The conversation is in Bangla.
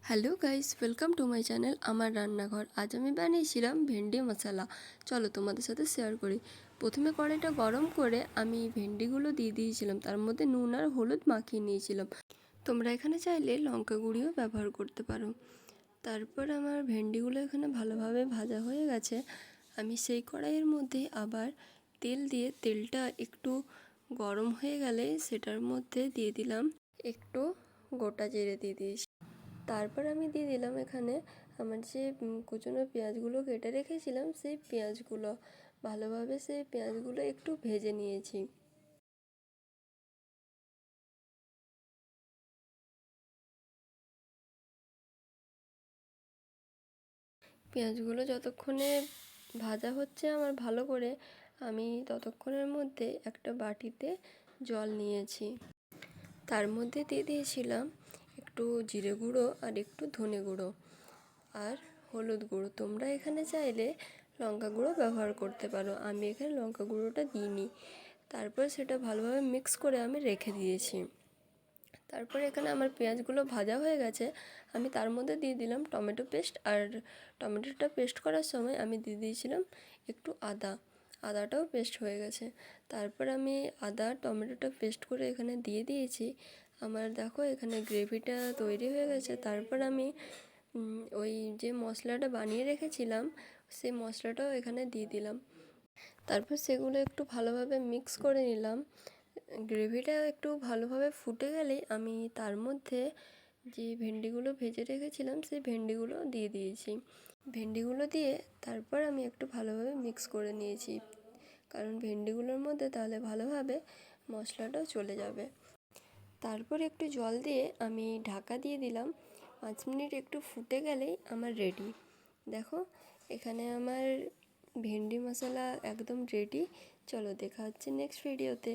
Hello guys, welcome to my channel আমার রান্নাঘর। আজ আমি বানিয়েছিলাম ভেন্ডি মশলা। চলো তোমাদের সাথে শেয়ার করি। প্রথমে কড়াইটা গরম করে আমি ভেন্ডিগুলো দিয়ে দিয়েছিলাম, তার মধ্যে নুন আর হলুদ মাখিয়ে নিয়েছিলাম। তোমরা এখানে চাইলে লঙ্কা গুঁড়িও ব্যবহার করতে পারো। তারপর আমার ভেন্ডিগুলো এখানে ভালোভাবে ভাজা হয়ে গেছে। আমি সেই কড়াইয়ের মধ্যে আবার তেল দিয়ে তেলটা একটু গরম হয়ে গেলে সেটার মধ্যে দিয়ে দিলাম একটু গোটা জিরে দিয়ে দিয়েছি। তারপর আমি দিয়ে দিলাম এখানে আমার যে কুচনো পেঁয়াজগুলো কেটে রেখেছিলাম, সেই পেঁয়াজগুলো ভালোভাবে সেই পেঁয়াজগুলো একটু ভেজে নিয়েছি। পেঁয়াজগুলো যতক্ষণে ভাজা হচ্ছে আমার ভালো করে, আমি ততক্ষণের মধ্যে একটা বাটিতে জল নিয়েছি। তার মধ্যে দিয়ে দিয়েছিলাম একটু জিরে গুঁড়ো আর একটু ধনে গুঁড়ো আর হলুদ গুঁড়ো। তোমরা এখানে চাইলে লঙ্কা গুঁড়ো ব্যবহার করতে পারো, আমি এখানে লঙ্কা গুঁড়োটা দিইনি। তারপর সেটা ভালোভাবে মিক্স করে আমি রেখে দিয়েছি। তারপরে এখানে আমার পেঁয়াজগুলো ভাজা হয়ে গেছে, আমি তার মধ্যে দিয়ে দিলাম টমেটো পেস্ট। আর টমেটোটা পেস্ট করার সময় আমি দিয়ে দিয়েছিলাম একটু আদাটাও পেস্ট হয়ে গেছে। তারপর আমি আদা টমেটোটা পেস্ট করে এখানে দিয়ে দিয়েছি। আমার দেখো এখানে গ্রেভিটা তৈরি হয়ে গেছে। তারপর আমি ওই যে মশলাটা বানিয়ে রেখেছিলাম সেই মশলাটাও এখানে দিয়ে দিলাম। তারপর সেগুলো একটু ভালোভাবে মিক্স করে নিলাম। গ্রেভিটা একটু ভালোভাবে ফুটে গেলেই আমি তার মধ্যে যে ভেন্ডিগুলো ভেজে রেখেছিলাম সেই ভেন্ডিগুলো দিয়ে দিয়েছি। ভেন্ডিগুলো দিয়ে তারপর আমি একটু ভালোভাবে মিক্স করে নিয়েছি, কারণ ভেন্ডিগুলোর মধ্যে তাহলে ভালোভাবে মশলাটাও চলে যাবে। তারপর একটু জল দিয়ে আমি ঢাকা দিয়ে দিলাম। 5 মিনিট একটু ফুটে গেলেই আমার রেডি। দেখো এখানে আমার ভেন্ডি মশলা একদম রেডি। চলো দেখা হচ্ছে নেক্সট ভিডিওতে।